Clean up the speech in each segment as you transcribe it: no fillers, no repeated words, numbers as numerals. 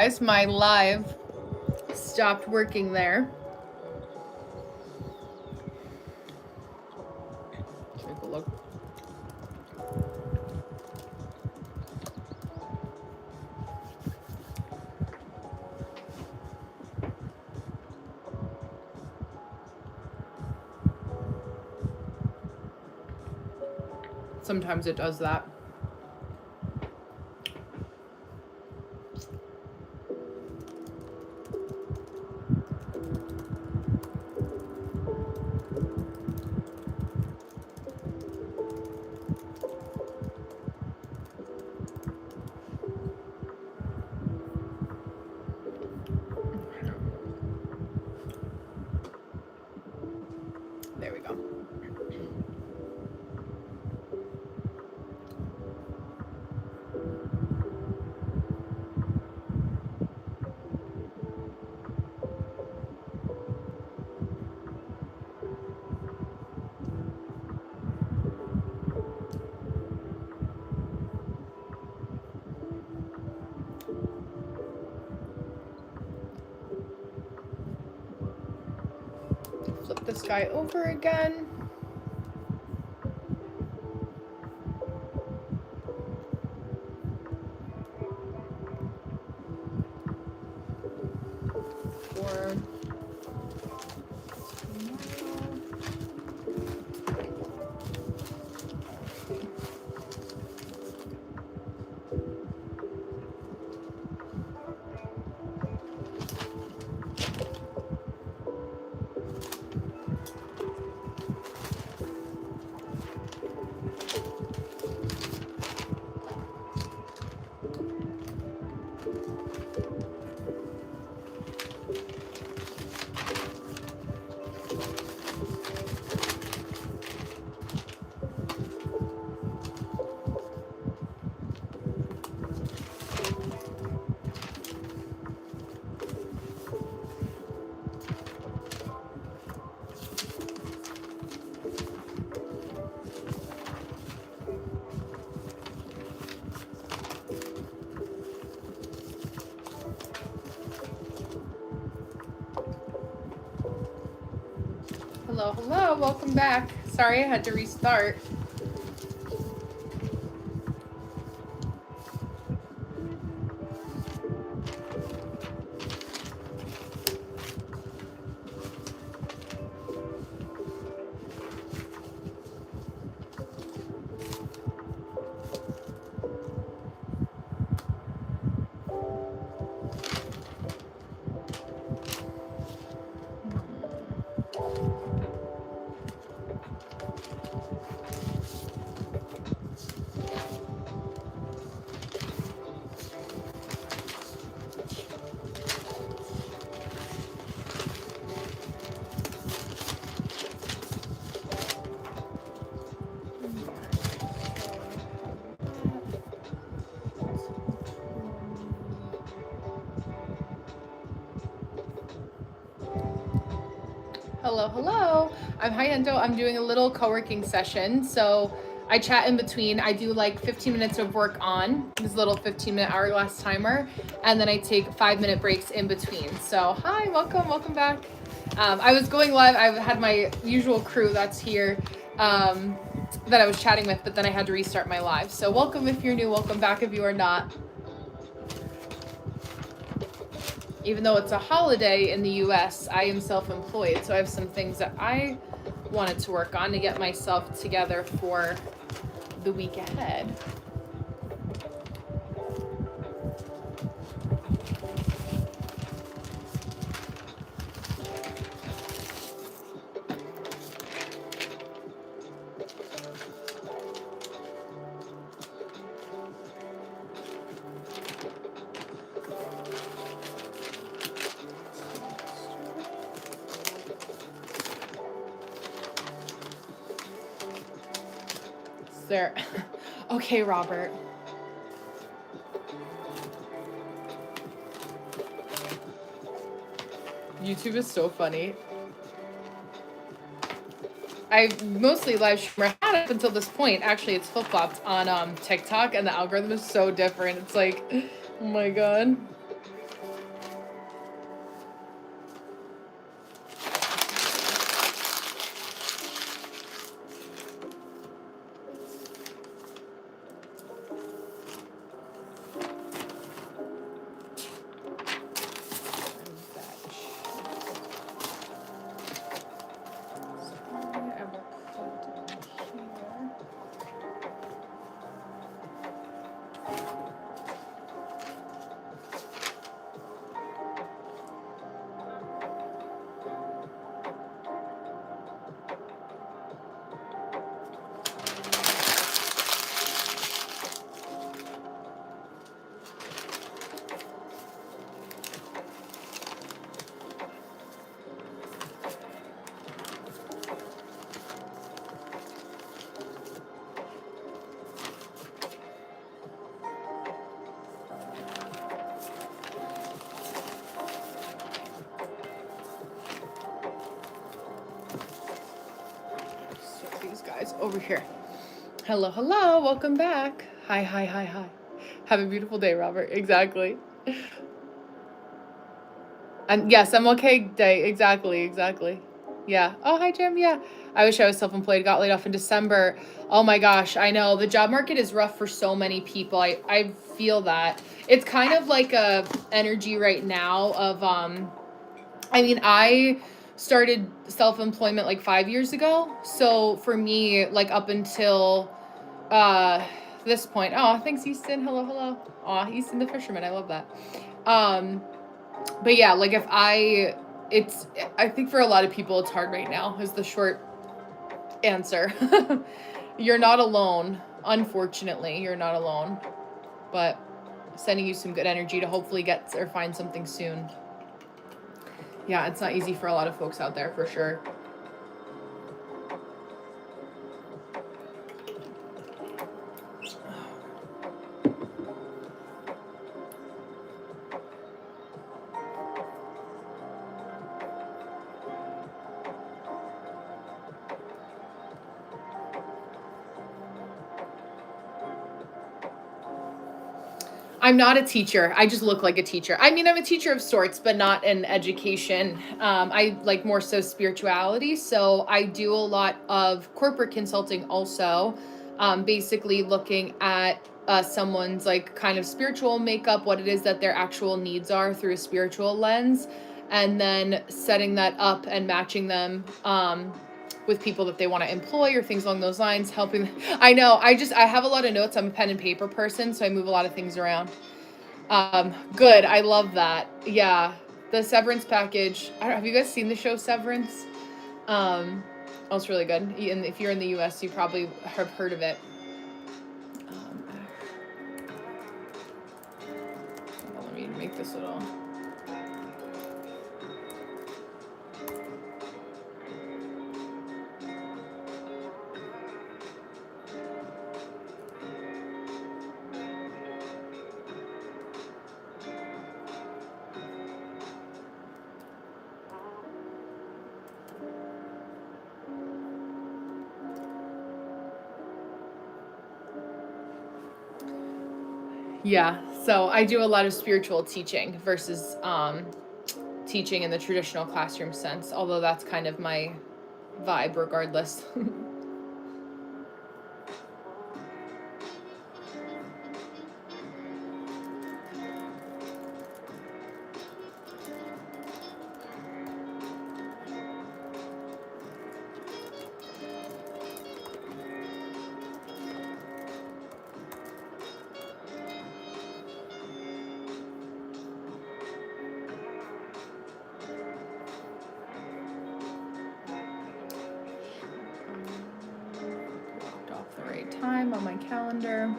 Guys, my live stopped working there. Take a look. Sometimes it does that. There we go. Flip this guy over again. For hello, welcome back. Sorry I had to restart. Hello. I'm Hyendo. I'm doing a little co-working session. So I chat in between. I do like 15 minutes of work on this little 15-minute hourglass timer. And then I take 5-minute breaks in between. So hi, welcome back. I was going live. I had my usual crew that's here that I was chatting with, but then I had to restart my live. So welcome if you're new, welcome back if you are not. Even though it's a holiday in the US, I am self-employed, so I have some things that I wanted to work on to get myself together for the week ahead. There. Okay, Robert. YouTube is so funny. I mostly live stream up until this point. Actually, it's flip-flopped on TikTok, and the algorithm is so different. It's like, oh my god. over here. Hello, hello, welcome back. Hi, hi, hi, hi. Have a beautiful day, Robert. Exactly. And yes, I'm okay day. Exactly, exactly. Yeah. Oh, hi, Jim. Yeah. I wish I was self-employed. Got laid off in December. Oh my gosh, I know. The job market is rough for so many people. I feel that. It's kind of like a energy right now of I mean, I started self-employment like 5 years ago. So for me, like up until uh this point. Oh, thanks, Easton. Hello, hello. Oh, Easton the fisherman. I love that. Um but yeah, like if it's I think for a lot of people it's hard right now is the short answer. You're not alone. Unfortunately, you're not alone. But sending you some good energy to hopefully get or find something soon. Yeah, it's not easy for a lot of folks out there for sure. I'm not a teacher. I just look like a teacher. I mean, I'm a teacher of sorts, but not in education. I like more so spirituality. So I do a lot of corporate consulting also, basically looking at someone's like kind of spiritual makeup, what it is that their actual needs are through a spiritual lens, and then setting that up and matching them with people that they want to employ or things along those lines, helping. I know. I have a lot of notes. I'm a pen and paper person, so I move a lot of things around. Good. I love that. Yeah. The Severance package. Have you guys seen the show Severance? Oh, it's really good. And if you're in the US, you probably have heard of it. Let me make this little. Yeah, so I do a lot of spiritual teaching versus teaching in the traditional classroom sense, although that's kind of my vibe regardless. Blocked off the right time on my calendar.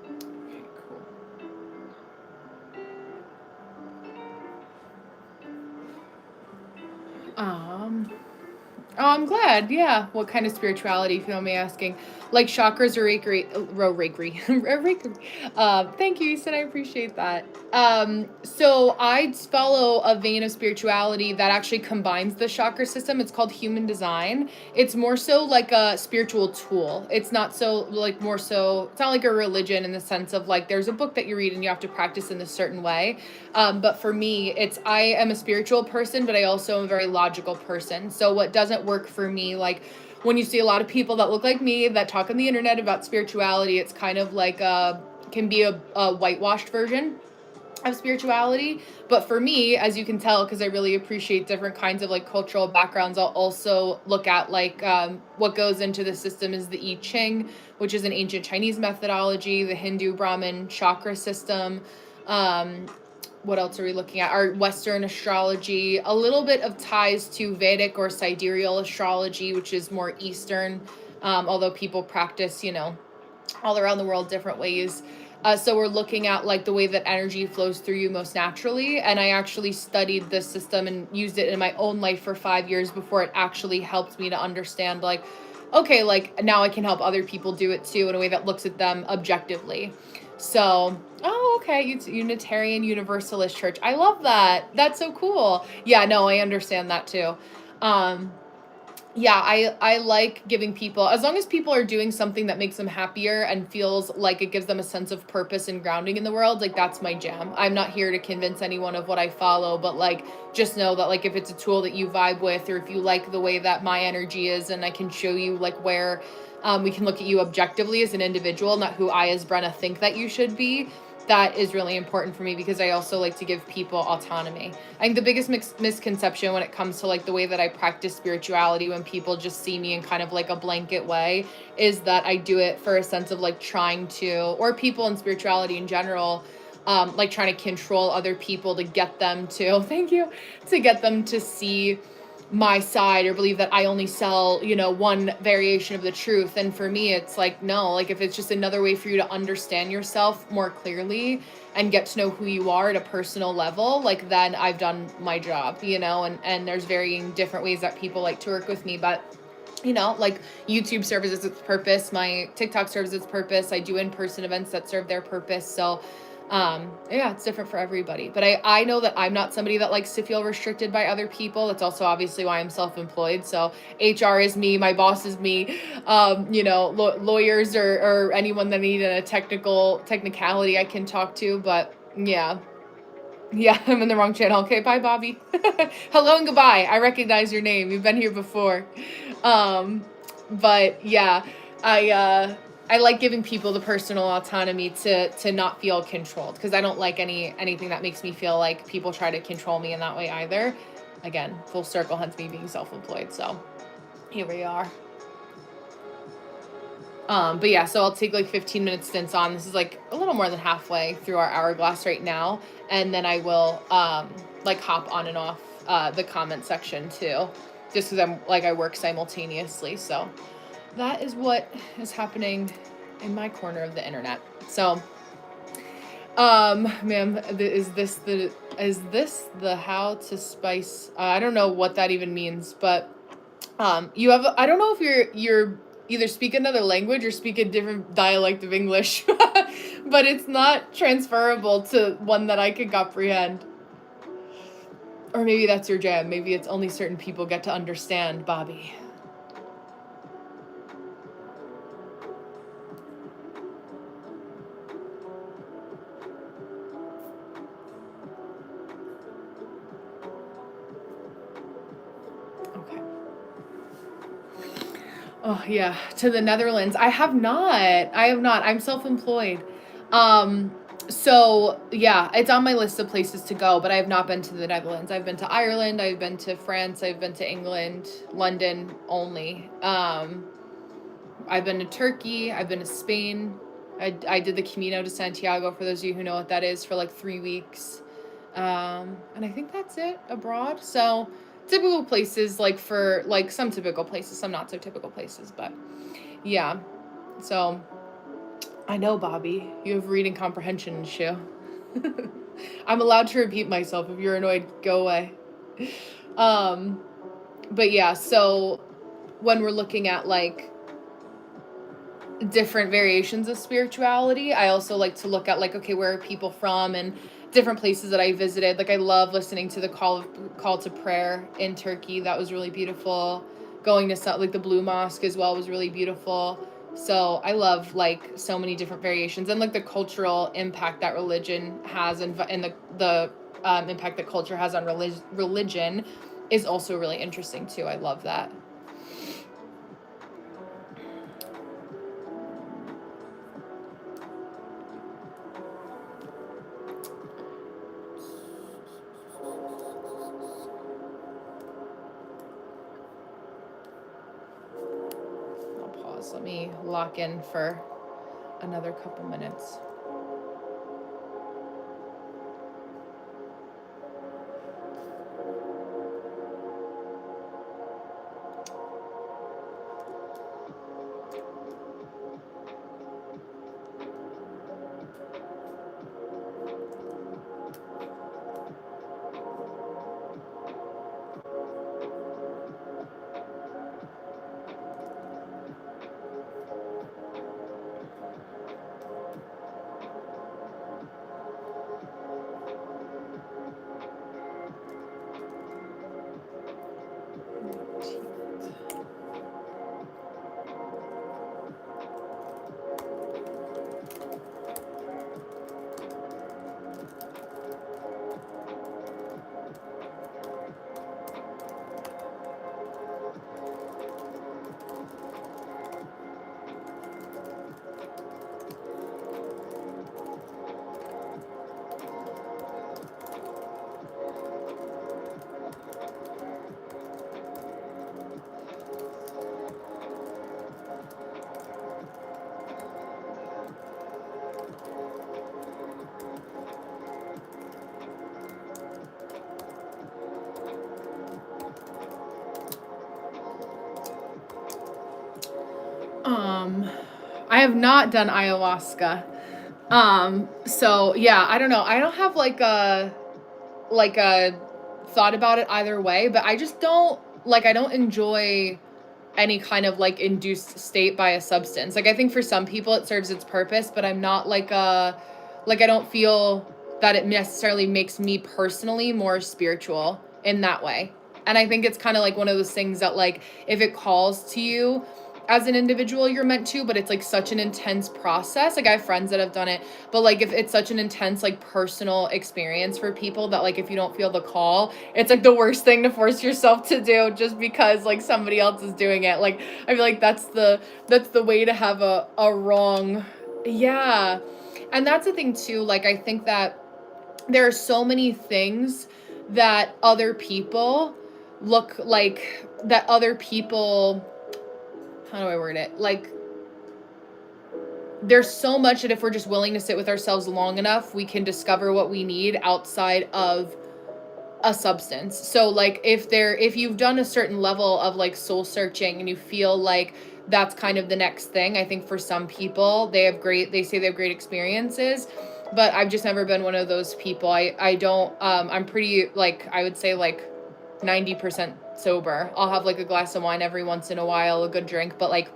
Okay, cool. Oh, I'm glad. Yeah. What kind of spirituality, if you know me asking? Like chakras or reiki? Thank you, Ethan. I appreciate that. So I follow a vein of spirituality that actually combines the chakra system. It's called human design. It's more so like a spiritual tool. It's not so like more so, it's not like a religion in the sense of like there's a book that you read and you have to practice in a certain way. But for me, I am a spiritual person, but I also am a very logical person. So what doesn't work for me, like when you see a lot of people that look like me that talk on the internet about spirituality, it's kind of like can be a whitewashed version of spirituality. But for me, as you can tell, because I really appreciate different kinds of like cultural backgrounds, I'll also look at like what goes into the system is the I Ching, which is an ancient Chinese methodology, the Hindu Brahmin chakra system. What else are we looking at? Our Western astrology, a little bit of ties to Vedic or sidereal astrology, which is more Eastern, although people practice, all around the world different ways. So we're looking at like the way that energy flows through you most naturally. And I actually studied this system and used it in my own life for 5 years before it actually helped me to understand like okay, like now I can help other people do it too in a way that looks at them objectively. So, oh, okay, Unitarian Universalist Church. I love that. That's so cool. Yeah, no, I understand that too. Um, yeah, I like giving people, as long as people are doing something that makes them happier and feels like it gives them a sense of purpose and grounding in the world, like that's my jam. I'm not here to convince anyone of what I follow, but like just know that like if it's a tool that you vibe with, or if you like the way that my energy is, and I can show you like where we can look at you objectively as an individual, not who I as Brenna think that you should be. That is really important for me because I also like to give people autonomy. I think the biggest misconception when it comes to like the way that I practice spirituality, when people just see me in kind of like a blanket way, is that I do it for a sense of like trying to, or people in spirituality in general, like trying to control other people to get them to, thank you, to get them to see my side or believe that I only sell, you know, one variation of the truth. And for me, it's like, no, like if it's just another way for you to understand yourself more clearly and get to know who you are at a personal level, like then I've done my job, you know, and there's varying different ways that people like to work with me. But you know, like YouTube serves its purpose, my TikTok serves its purpose, I do in-person events that serve their purpose. So yeah, it's different for everybody, but I know that I'm not somebody that likes to feel restricted by other people. That's also obviously why I'm self-employed. So HR is me, my boss is me. You know, lawyers or anyone that need a technicality I can talk to. But yeah, I'm in the wrong channel. Okay, bye, Bobby. Hello and goodbye. I recognize your name. You've been here before. But yeah, I like giving people the personal autonomy to not feel controlled, because I don't like anything that makes me feel like people try to control me in that way either. Again, full circle, hence me being self-employed. So here we are. But yeah, so I'll take like 15-minute stints on. This is like a little more than halfway through our hourglass right now. And then I will like hop on and off the comment section too, just because I work simultaneously. So that is what is happening in my corner of the internet. So ma'am, is this the how to spice? I don't know what that even means, but you have, I don't know if you're either speak another language or speak a different dialect of English, but it's not transferable to one that I could comprehend. Or maybe that's your jam. Maybe it's only certain people get to understand, Bobby. Okay. Oh yeah, to the Netherlands. I have not. I'm self-employed. So yeah, it's on my list of places to go, but I have not been to the Netherlands. I've been to Ireland, I've been to France, I've been to England, London only. I've been to Turkey, I've been to Spain. I did the Camino de Santiago, for those of you who know what that is, for like 3 weeks. And I think that's it abroad. So typical places, like for like some typical places, some not so typical places, but yeah. So I know, Bobby, you have reading comprehension issue. I'm allowed to repeat myself. If you're annoyed, go away. But yeah, so when we're looking at like different variations of spirituality, I also like to look at like, okay, where are people from, and different places that I visited. Like I love listening to the call to prayer in Turkey. That was really beautiful. Going to like the Blue Mosque as well was really beautiful. So I love like so many different variations, and like the cultural impact that religion has, and the impact that culture has on religion is also really interesting too. I love that. Let me lock in for another couple minutes. Um, I have not done ayahuasca. So yeah, I don't know. I don't have like a thought about it either way, but I just don't like I don't enjoy any kind of like induced state by a substance. Like I think for some people it serves its purpose, but I'm not like I don't feel that it necessarily makes me personally more spiritual in that way. And I think it's kind of like one of those things that like if it calls to you as an individual you're meant to, but it's like such an intense process. Like I have friends that have done it, but like if it's such an intense like personal experience for people that like if you don't feel the call, it's like the worst thing to force yourself to do just because like somebody else is doing it. Like I feel like that's the way to have a wrong. Yeah. And that's the thing too. Like I think that there are so many things that other people look like that other people, how do I word it? Like there's so much that if we're just willing to sit with ourselves long enough, we can discover what we need outside of a substance. So like if you've done a certain level of like soul searching and you feel like that's kind of the next thing, I think for some people they say they have great experiences, but I've just never been one of those people. I don't I'm pretty like I would say like 90% sober. I'll have like a glass of wine every once in a while, a good drink, but like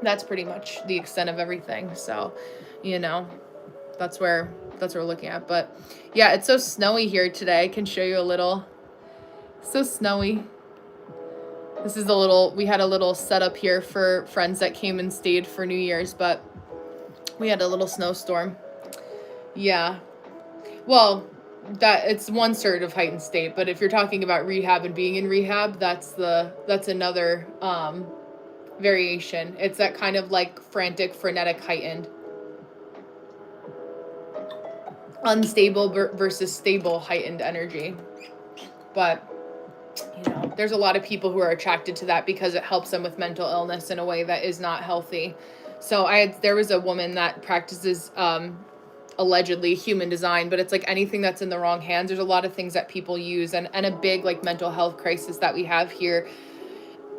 that's pretty much the extent of everything. So, you know, that's what we're looking at. But yeah, it's so snowy here today. I can show you a little. So snowy. This is we had a little setup here for friends that came and stayed for New Year's, but we had a little snowstorm. Yeah. Well, that it's one sort of heightened state, but if you're talking about rehab and being in rehab, that's another variation. It's that kind of like frantic, frenetic, heightened. Unstable versus stable heightened energy. But you know, there's a lot of people who are attracted to that because it helps them with mental illness in a way that is not healthy. So there was a woman that practices allegedly human design, but it's like anything that's in the wrong hands. There's a lot of things that people use, and a big like mental health crisis that we have here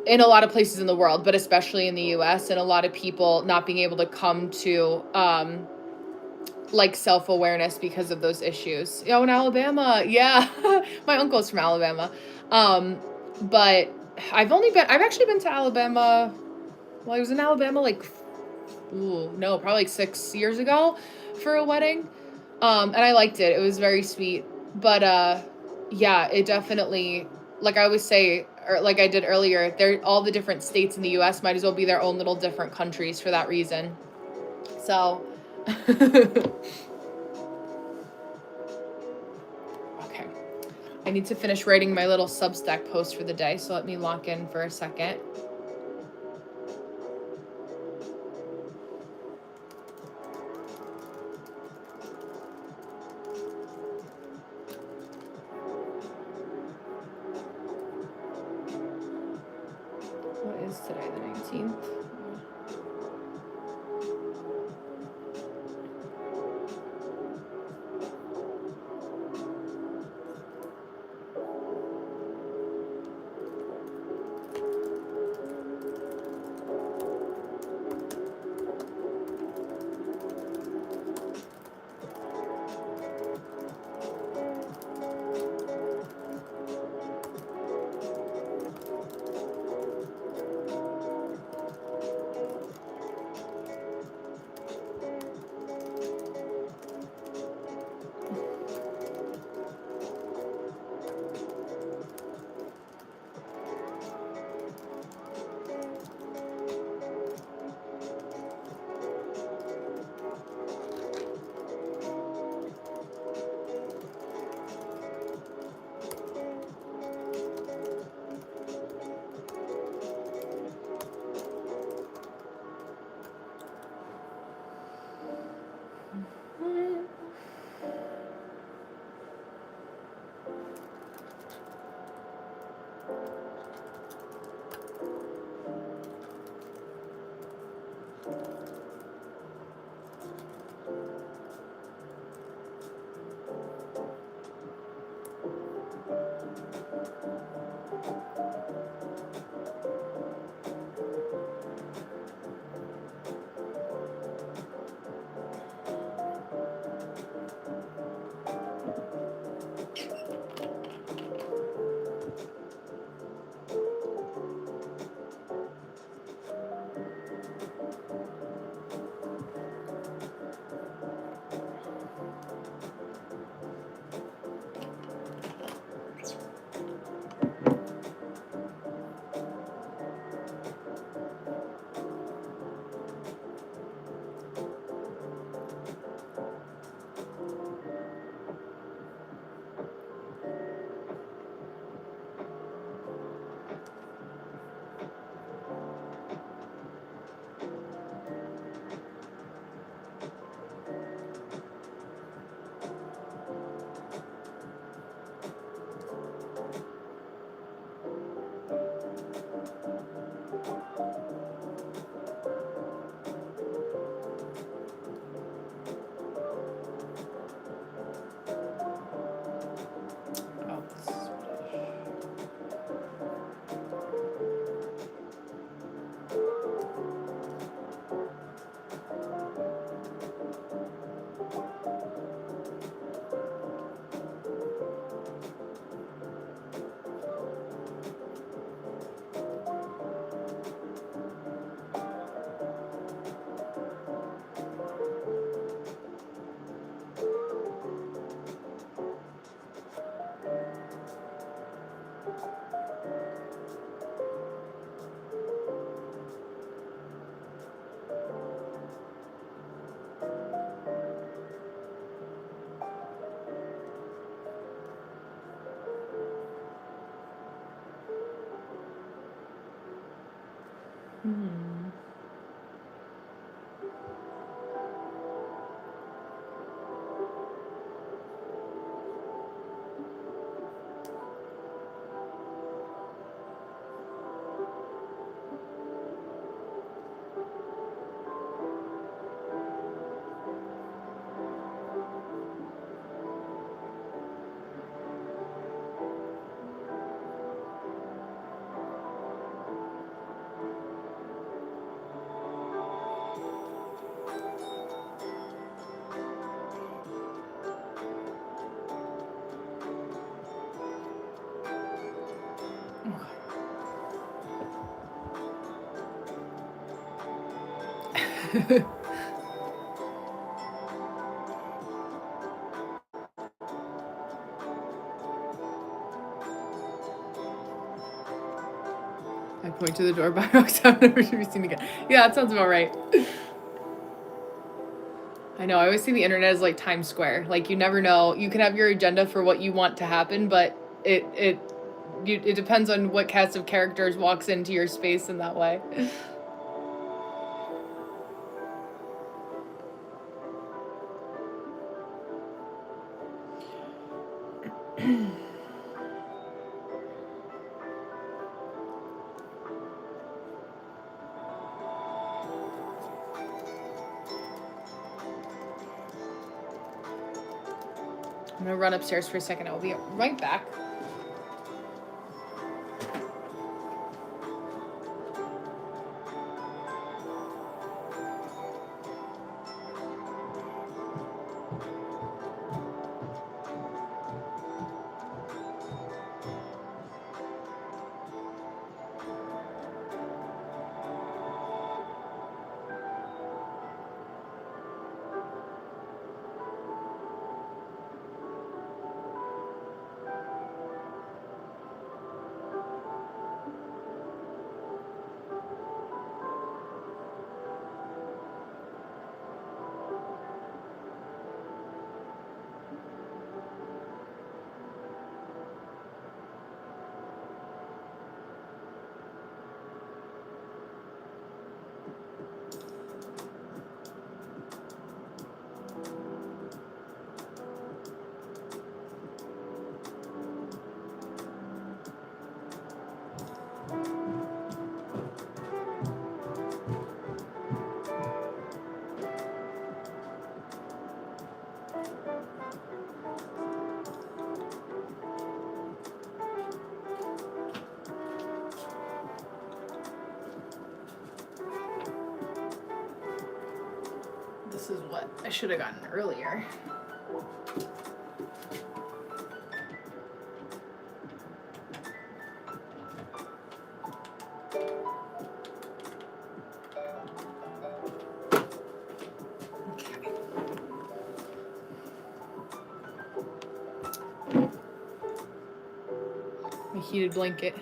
in a lot of places in the world, but especially in the US, and a lot of people not being able to come to like self-awareness because of those issues. In Alabama, yeah. My uncle's from Alabama. But I've actually been to Alabama. Well, I was in Alabama like, probably like 6 years ago for a wedding. And I liked it. It was very sweet. But, yeah, it definitely, like I always say, or like I did earlier, all the different states in the US might as well be their own little different countries for that reason. So, okay. I need to finish writing my little Substack post for the day, so let me lock in for a second. What is today, the 19th? Hmm. I point to the door by myself, never to be seen again. Yeah, that sounds about right. I know. I always see the internet as like Times Square. Like you never know. You can have your agenda for what you want to happen, but it depends on what cast of characters walks into your space in that way. I'm gonna run upstairs for a second. I'll be right back. This is what I should have gotten earlier. My heated blanket.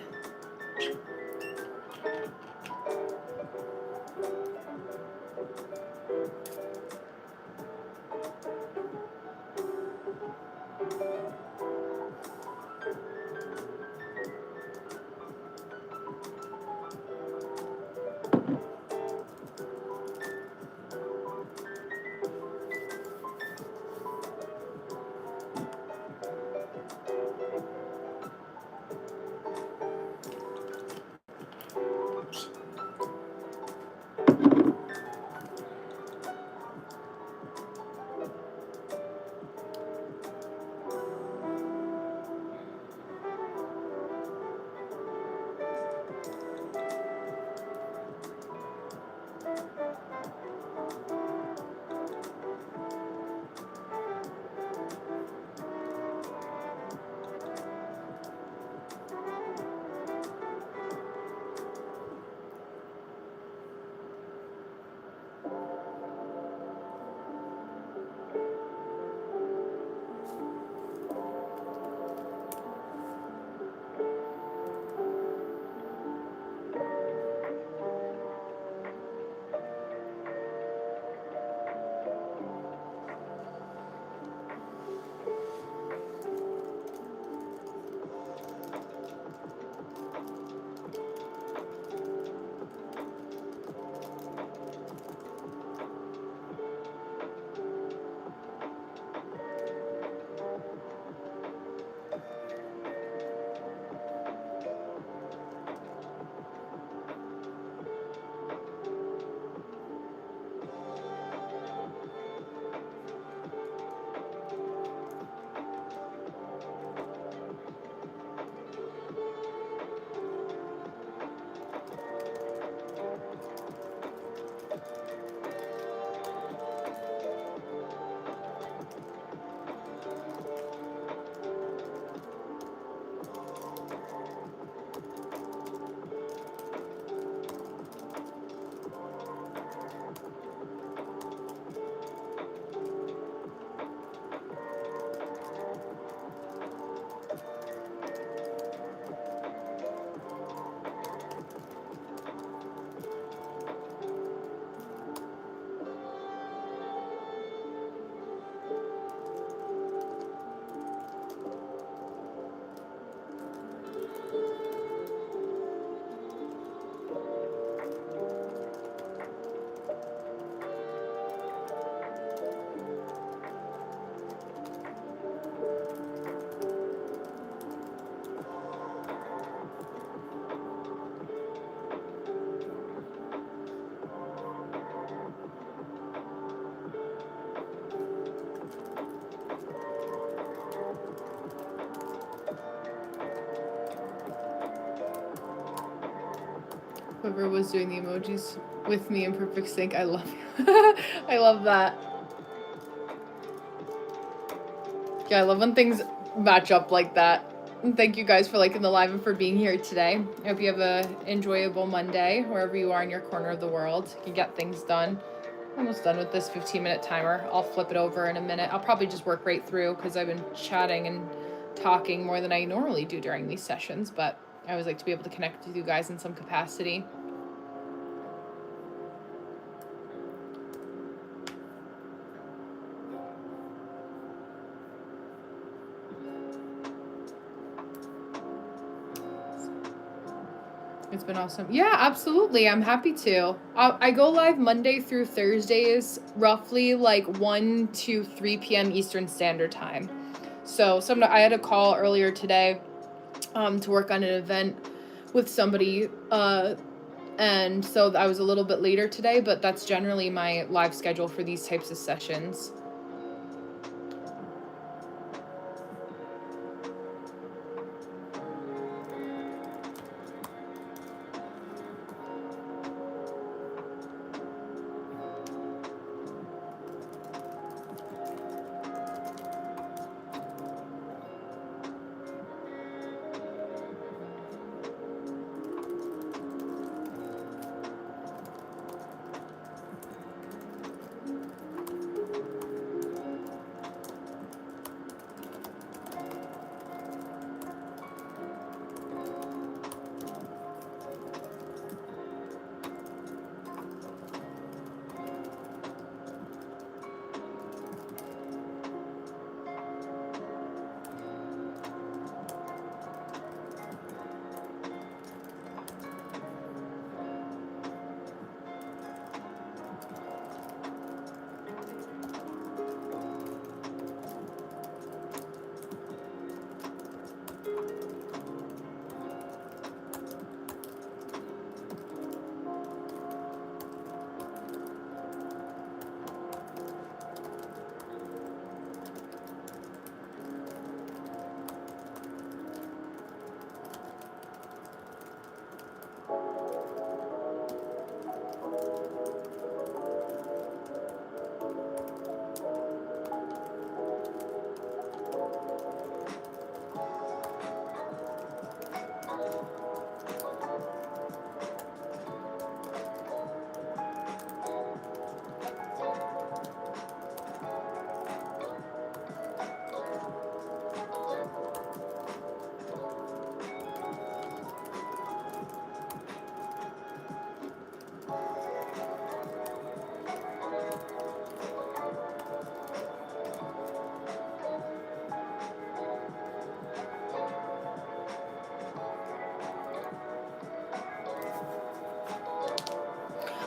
Whoever was doing the emojis with me in perfect sync, I love you. I love that. Yeah, I love when things match up like that. And thank you guys for liking the live and for being here today. I hope you have a enjoyable Monday wherever you are in your corner of the world. You can get things done. Almost done with this 15-minute timer. I'll flip it over in a minute. I'll probably just work right through because I've been chatting and talking more than I normally do during these sessions, but I always like to be able to connect with you guys in some capacity. It's been awesome. Yeah, absolutely. I'm happy to. I go live Monday through Thursdays, roughly like 1 to 3 p.m. Eastern Standard Time. So I had a call earlier today to work on an event with somebody, and so I was a little bit later today, but that's generally my live schedule for these types of sessions.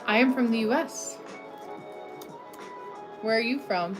I am from the US. Where are you from?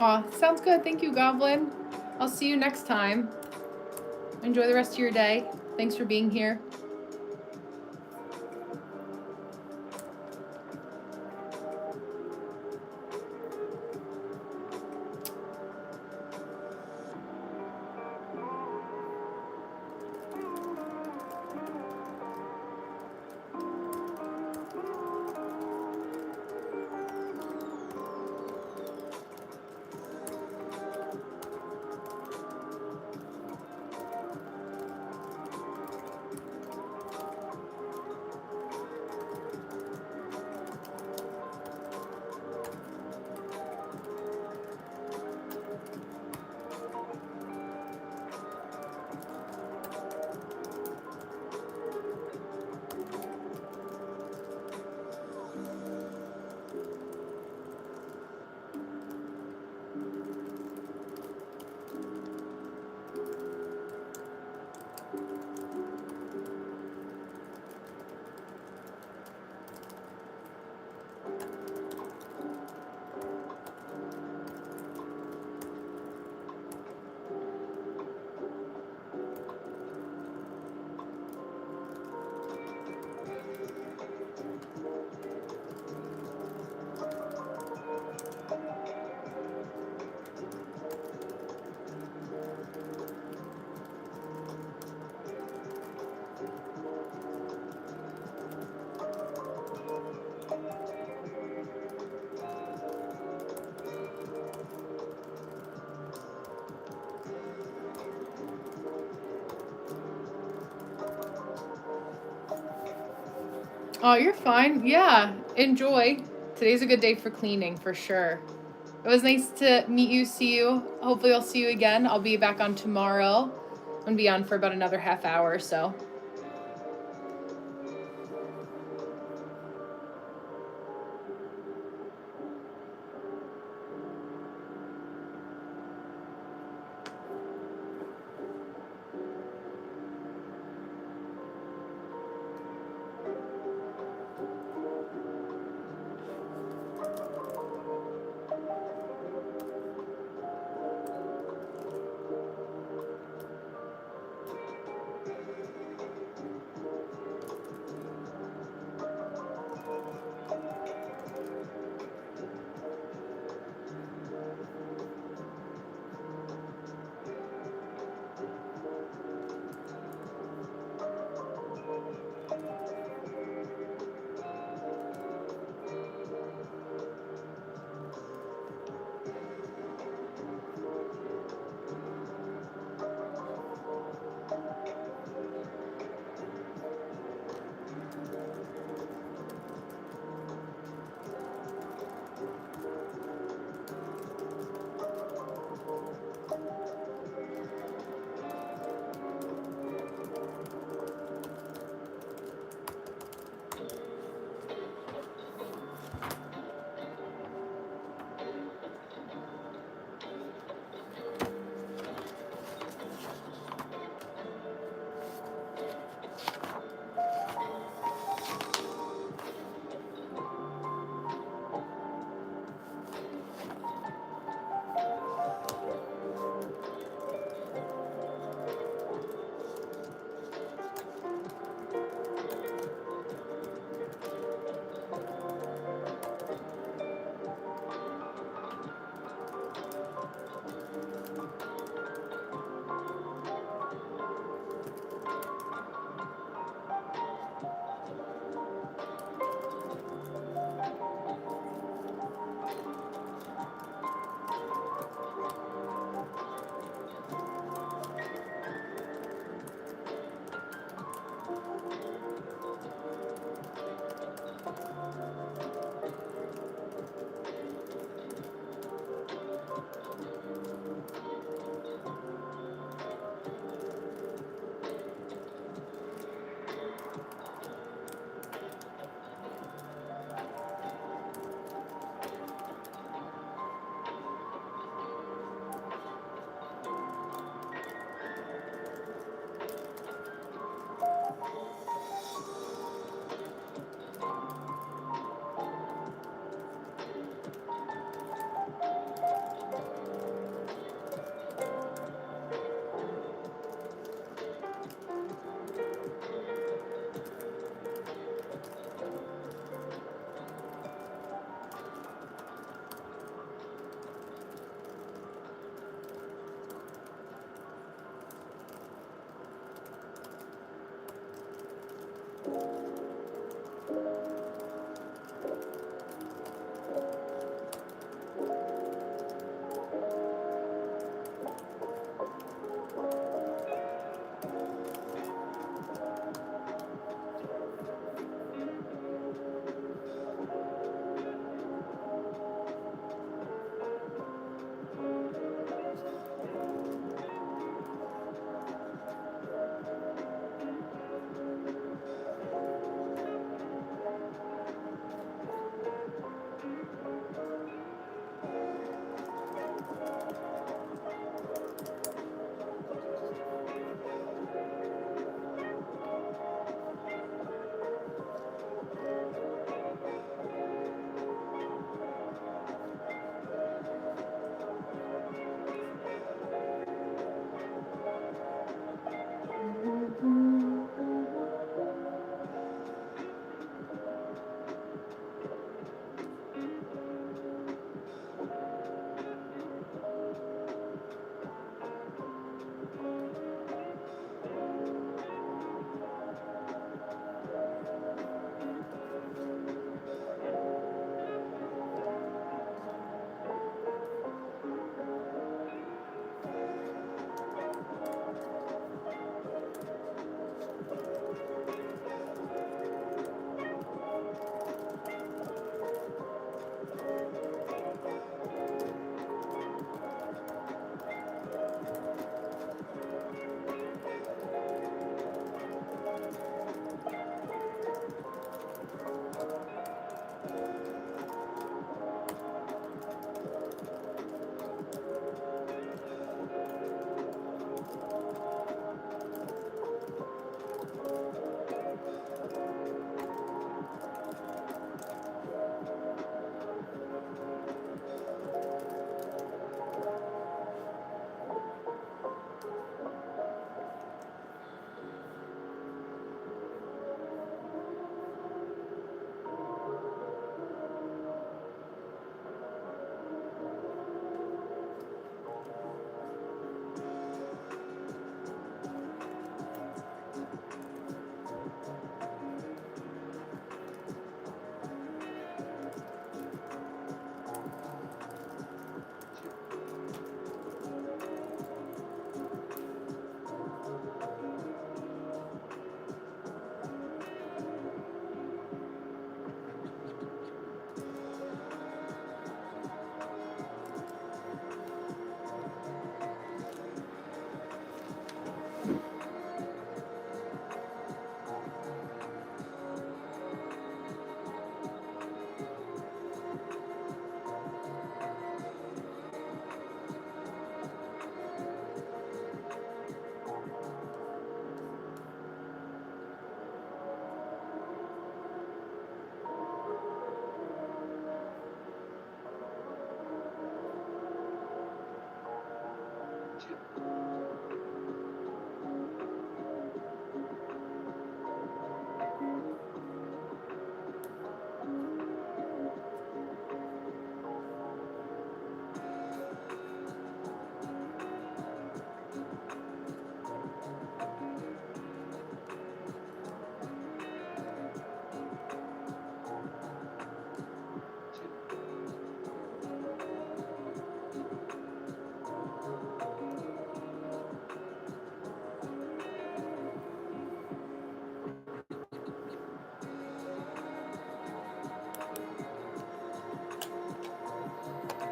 Aw, sounds good. Thank you, Goblin. I'll see you next time. Enjoy the rest of your day. Thanks for being here. Oh, you're fine. Yeah, enjoy. Today's a good day for cleaning for sure. It was nice to meet you, see you. Hopefully, I'll see you again. I'll be back on tomorrow. I'm gonna be on for about another half hour or so.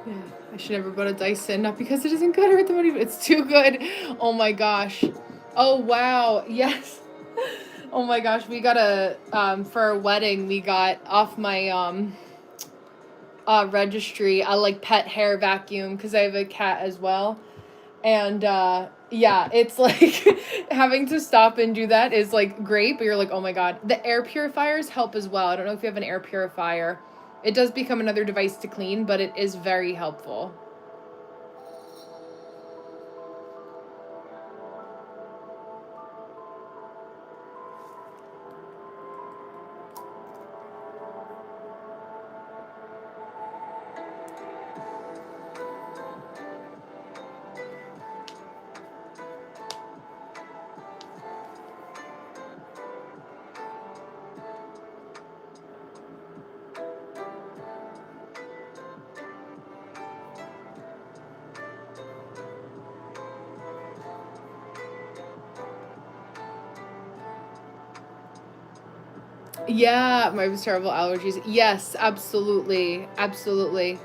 Yeah, I should never go to Dyson. Not because it isn't good or the money, but it's too good. Oh my gosh. Oh wow. Yes. Oh my gosh. We got for our wedding, we got off my registry a like pet hair vacuum because I have a cat as well. And yeah, it's like having to stop and do that is like great, but you're like, oh my god. The air purifiers help as well. I don't know if you have an air purifier. It does become another device to clean, but it is very helpful. Yeah, my terrible allergies. Yes, absolutely. Absolutely.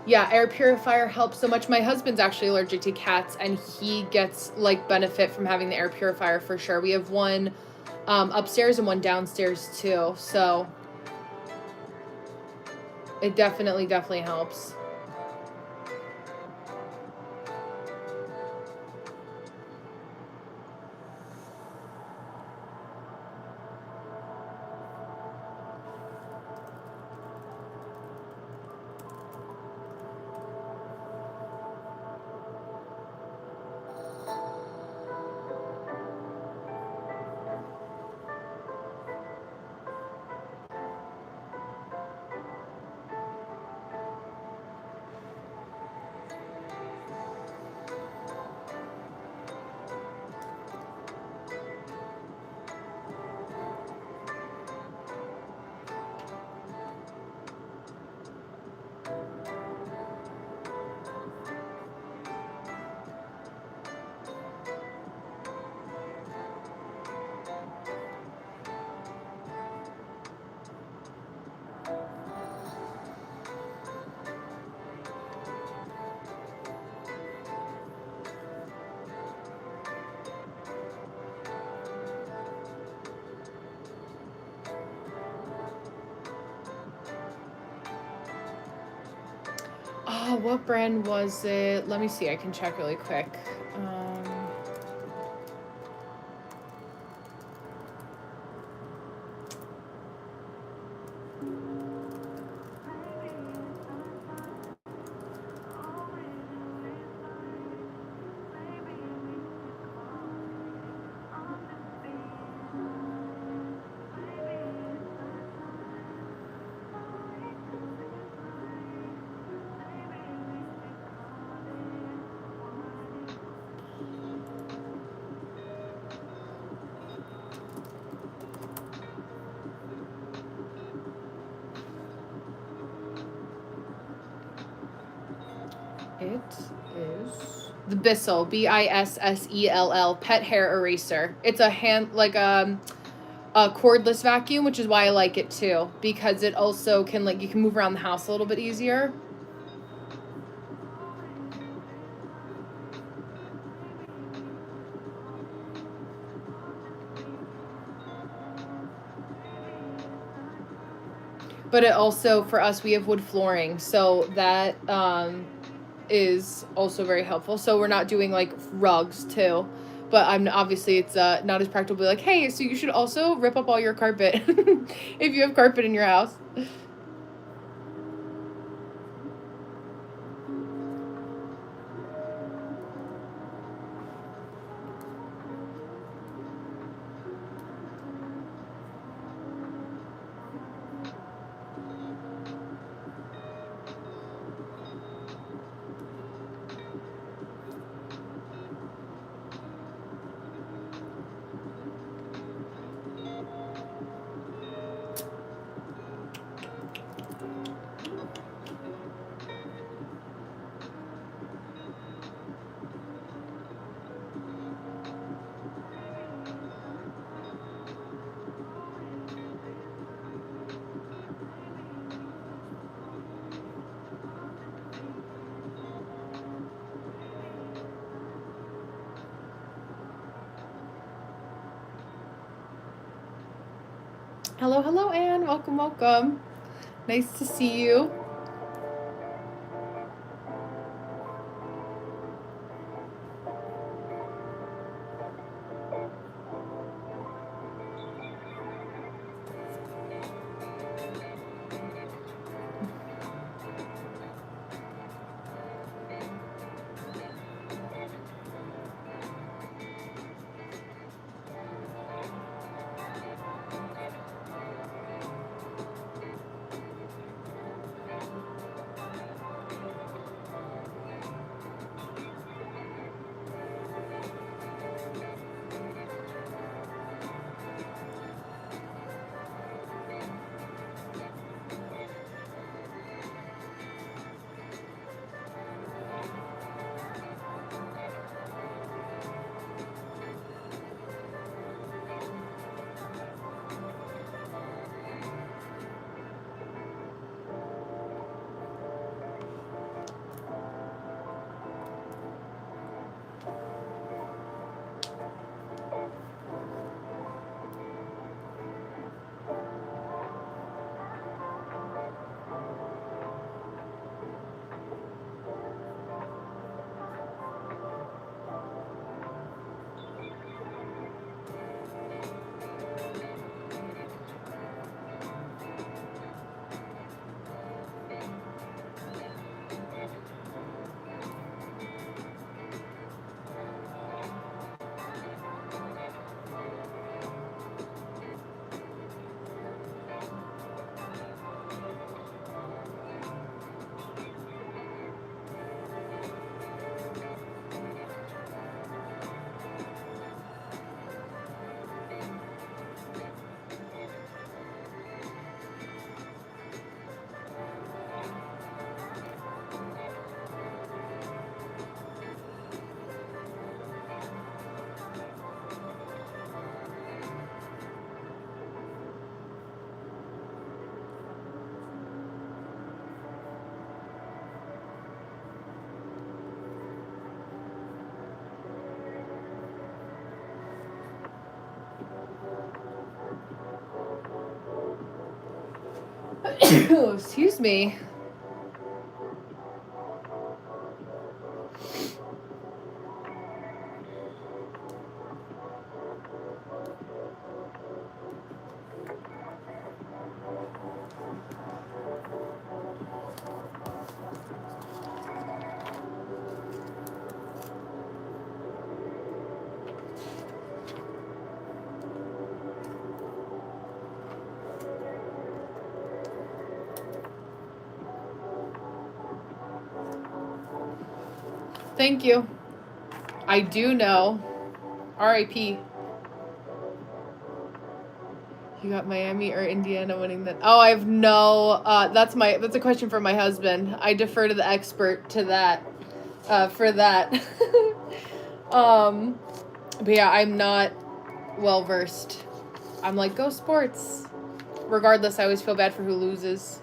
Yeah, air purifier helps so much. My husband's actually allergic to cats and he gets like benefit from having the air purifier for sure. We have one upstairs and one downstairs too. So it definitely helps. Oh, what brand was it? Let me see. I can check really quick. It is the Bissell, Bissell, pet hair eraser. It's a hand like a cordless vacuum, which is why I like it too, because it also can like you can move around the house a little bit easier. But it also for us we have wood flooring, so that is also very helpful. So we're not doing like rugs too. But I'm obviously it's not as practical. Be like, hey, so you should also rip up all your carpet if you have carpet in your house. Hello, hello, Anne. Welcome, welcome. Nice to see you. Excuse me. Thank you. I do know. R.I.P. You got Miami or Indiana winning that? Oh, I have no. That's a question for my husband. I defer to the expert to that. For that. But yeah, I'm not well versed. I'm like, go sports. Regardless, I always feel bad for who loses.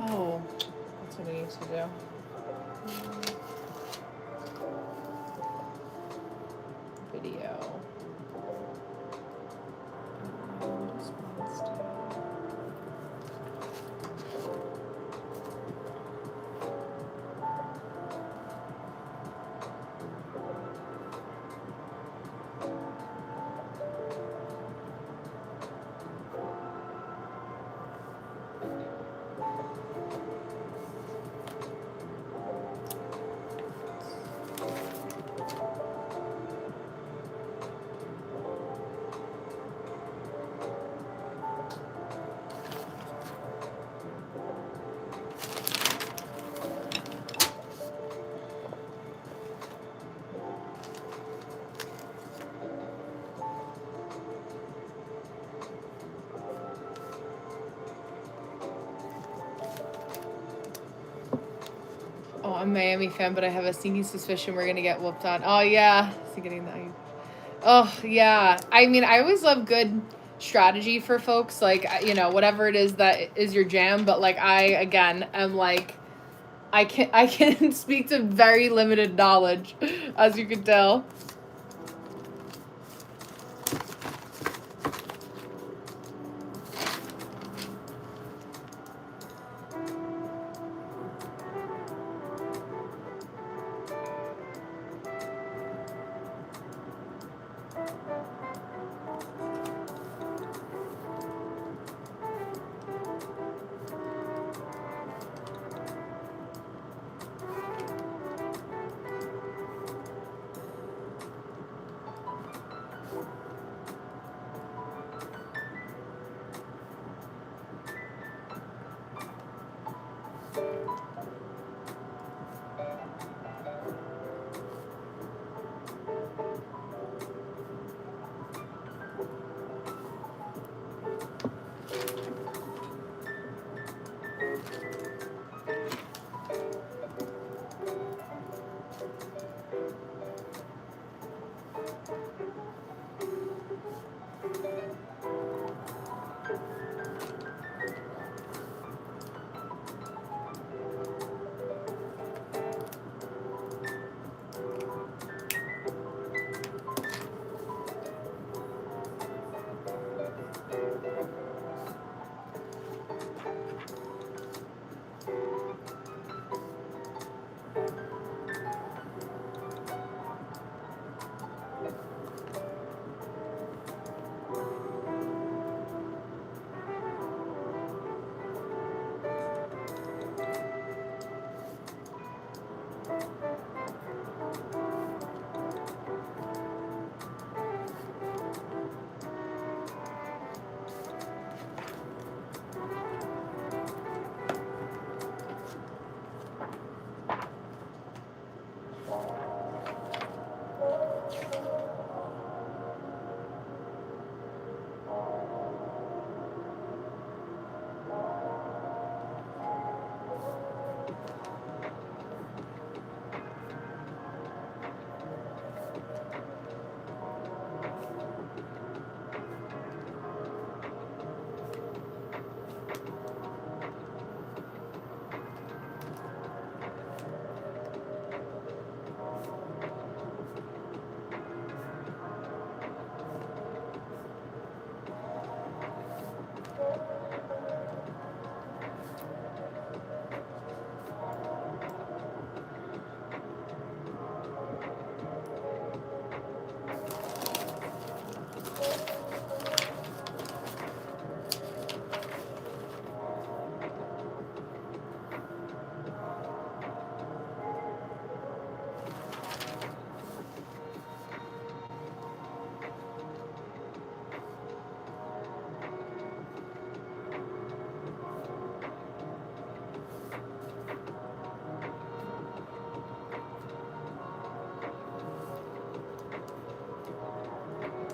Oh, that's what I need to do. Video. Oh, I'm a Miami fan, but I have a sneaky suspicion we're gonna get whooped on. Oh yeah, is he getting that? Oh yeah. I mean, I always love good strategy for folks, like whatever it is that is your jam. But like I again am like I can speak to very limited knowledge, as you can tell.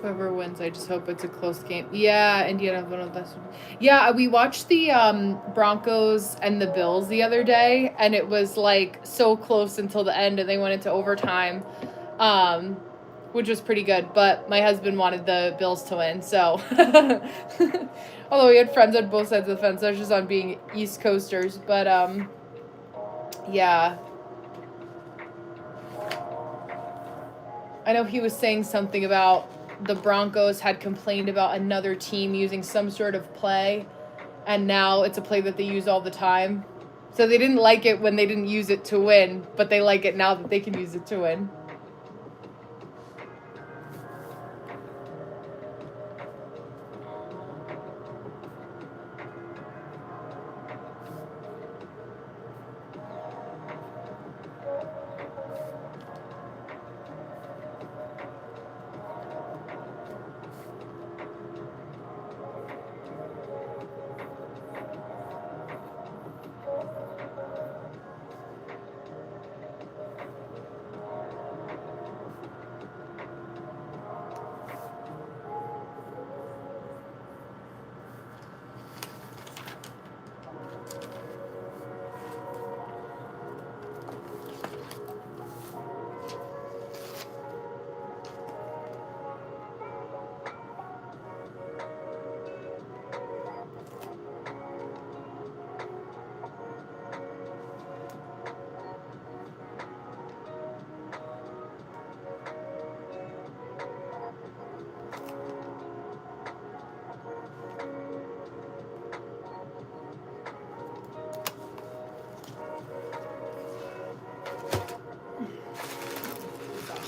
Whoever wins, I just hope it's a close game. Yeah, Indiana one of us. Yeah, we watched the Broncos and the Bills the other day, and it was like so close until the end, and they went into overtime, um, which was pretty good. But my husband wanted the Bills to win, so although we had friends on both sides of the fence, I was just on being East Coasters. But yeah, I know he was saying something about the Broncos had complained about another team using some sort of play, and now it's a play that they use all the time. So they didn't like it when they didn't use it to win, but they like it now that they can use it to win.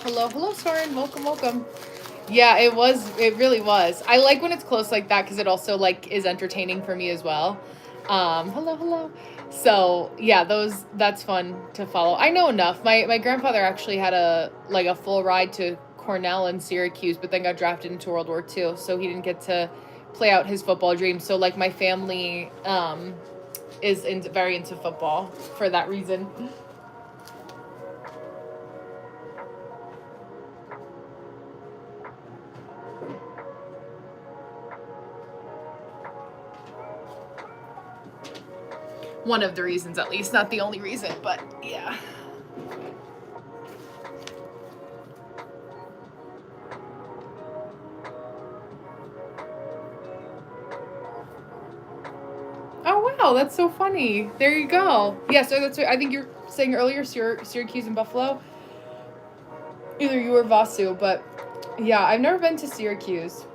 Hello, hello, Soren. Welcome, welcome. Yeah, it was. It really was. I like when it's close like that because it also like is entertaining for me as well. Hello, hello. So yeah, that's fun to follow. I know enough. My grandfather actually had a full ride to Cornell and Syracuse, but then got drafted into World War II, so he didn't get to play out his football dream. So like my family is very into football for that reason. One of the reasons, at least, not the only reason, but yeah. Oh wow, that's so funny. There you go. Yeah, so that's what I think you're saying earlier, Syracuse and Buffalo. Either you or Vasu, but yeah, I've never been to Syracuse.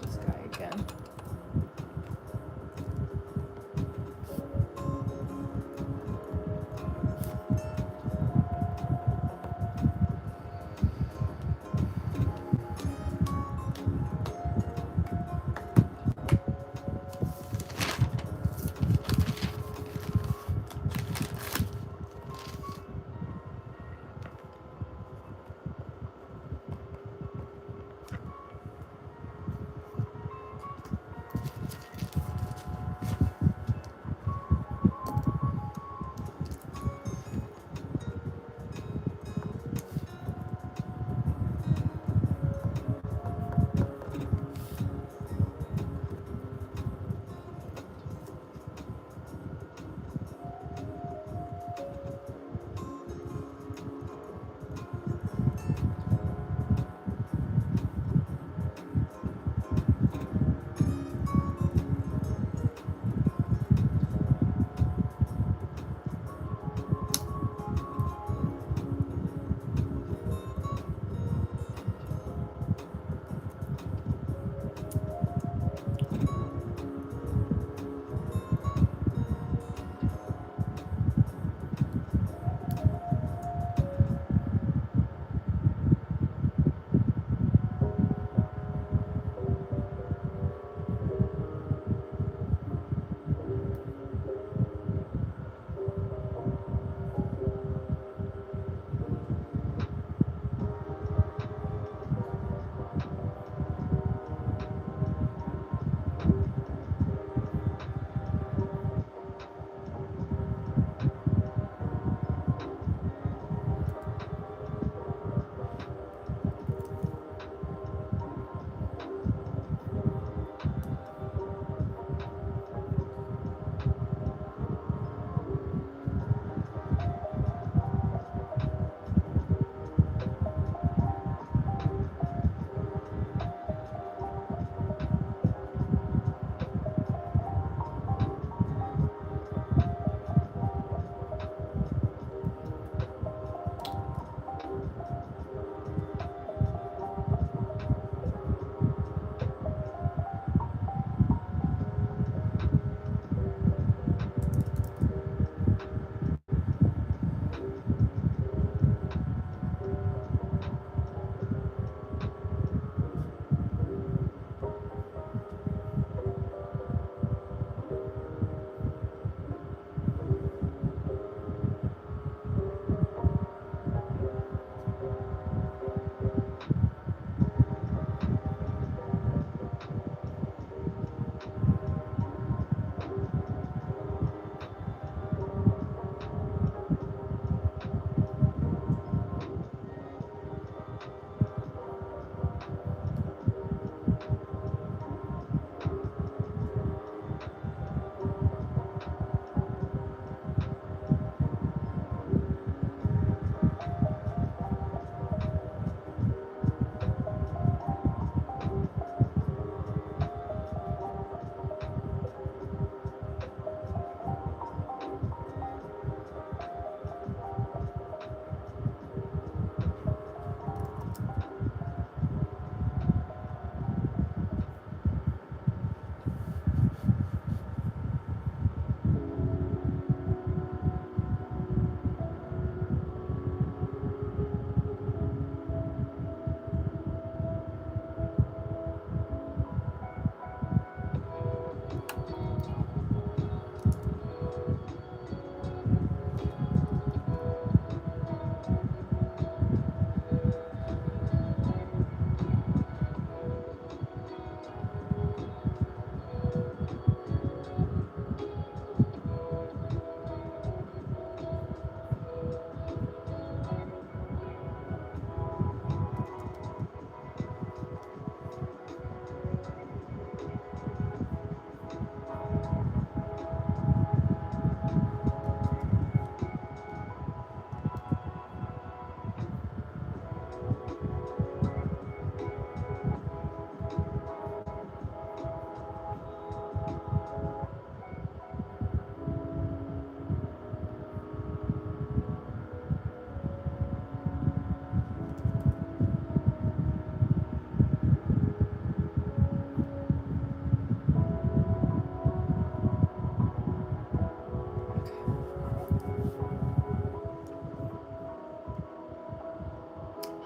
This guy again.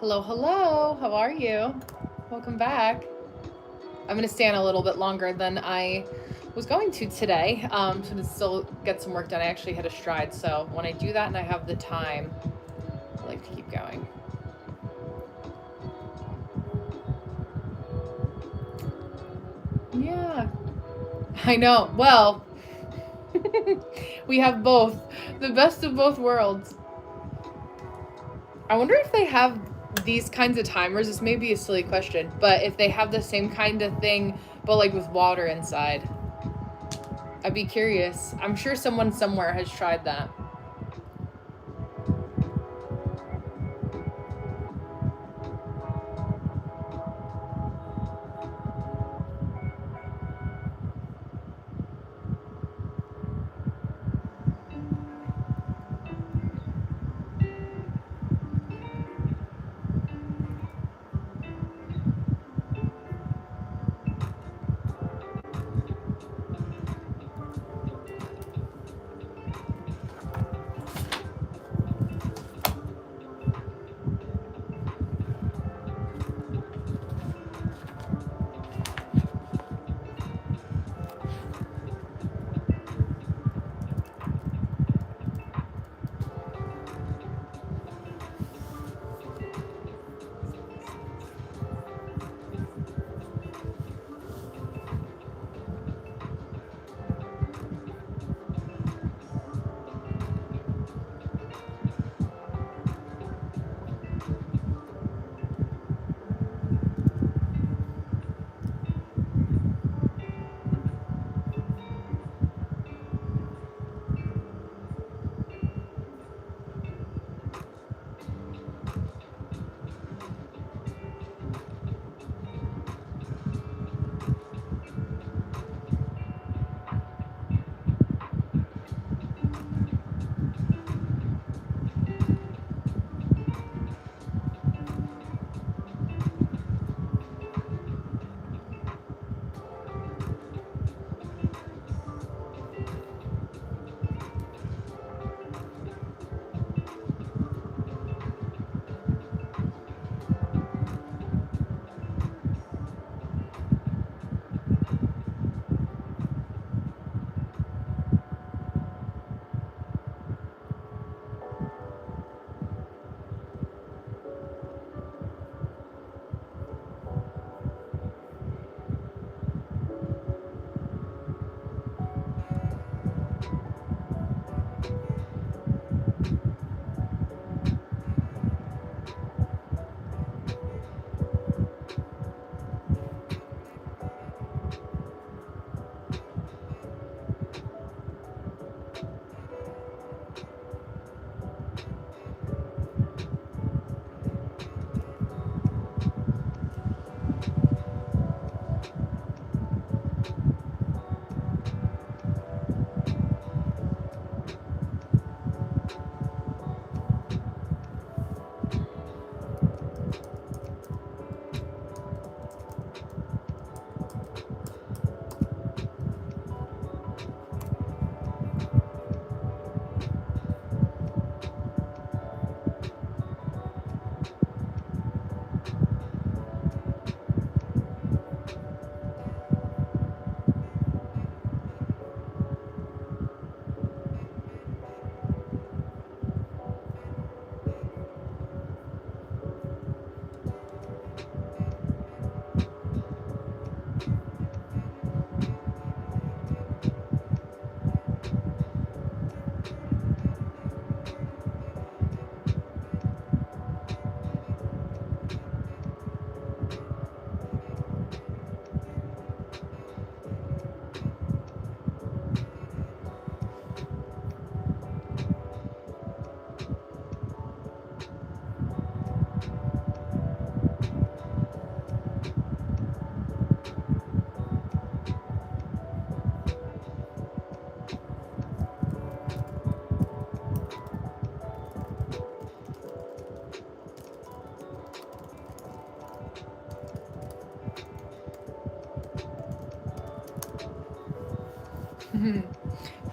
Hello, hello. How are you? Welcome back. I'm going to stay on a little bit longer than I was going to today, so to still get some work done. I actually hit a stride, so when I do that and I have the time, I like to keep going. Yeah, I know. Well, we have both. The best of both worlds. I wonder if they have these kinds of timers. This may be a silly question, but if they have the same kind of thing, but like with water inside. I'd be curious. I'm sure someone somewhere has tried that.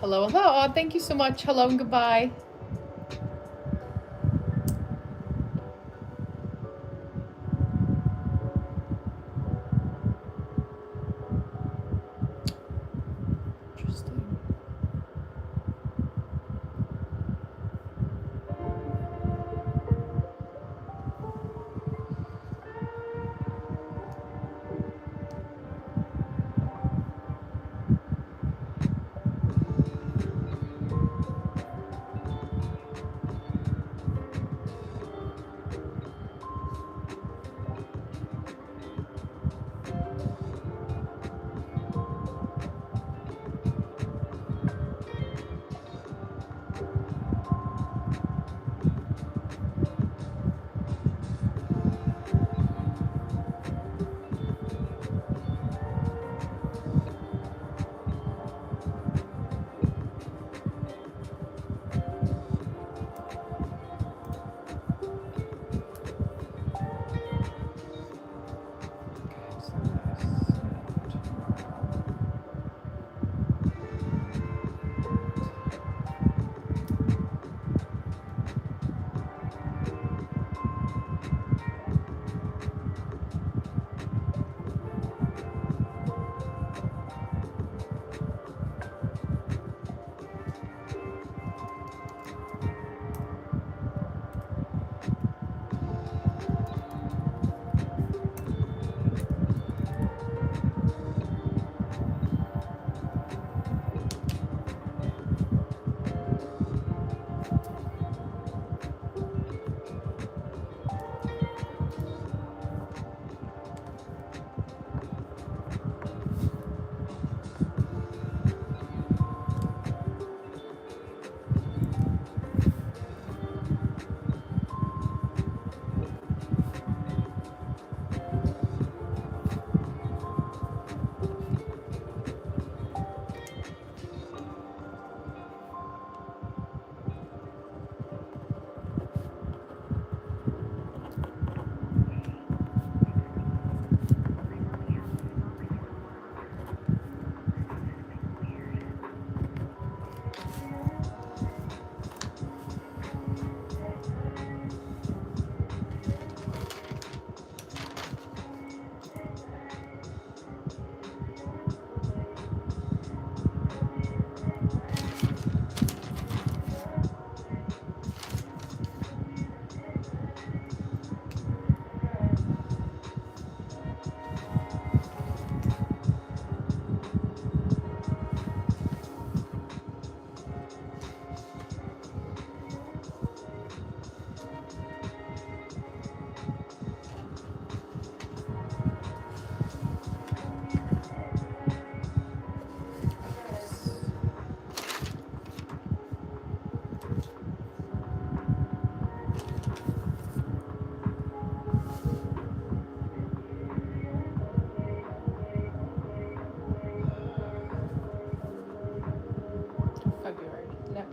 Hello, hello. Oh, thank you so much. Hello and goodbye.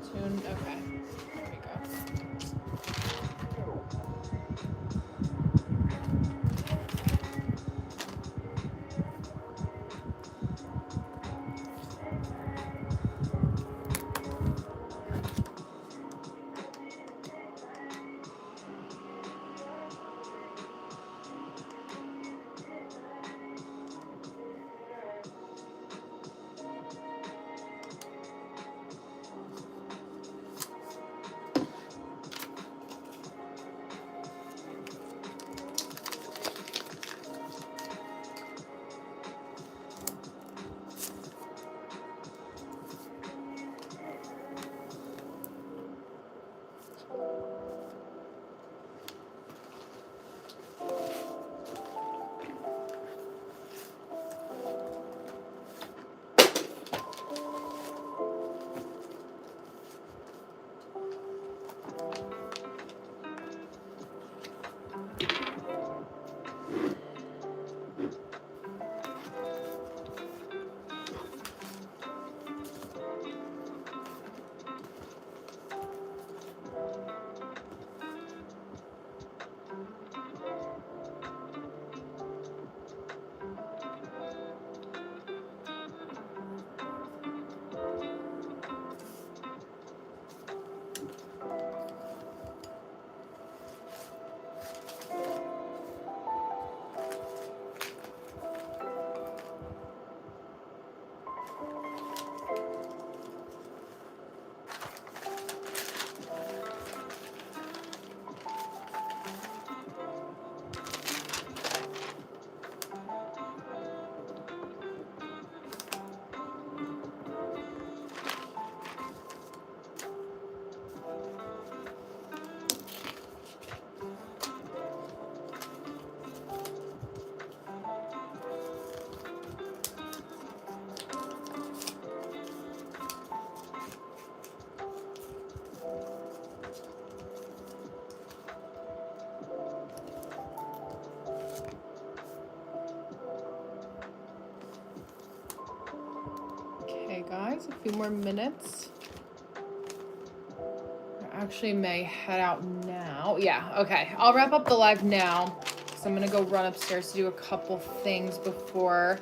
Tune. Okay. There we go. Okay, guys, a few more minutes. I actually may head out now. Yeah, okay. I'll wrap up the live now because I'm going to go run upstairs to do a couple things before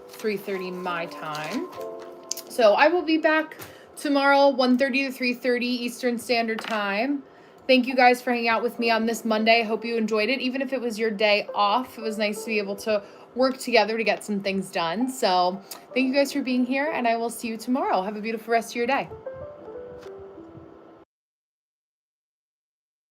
3:30 my time. So I will be back tomorrow, 1:30 to 3:30 Eastern Standard Time. Thank you guys for hanging out with me on this Monday. I hope you enjoyed it. Even if it was your day off, it was nice to be able to work together to get some things done. So thank you guys for being here, and I will see you tomorrow. Have a beautiful rest of your day.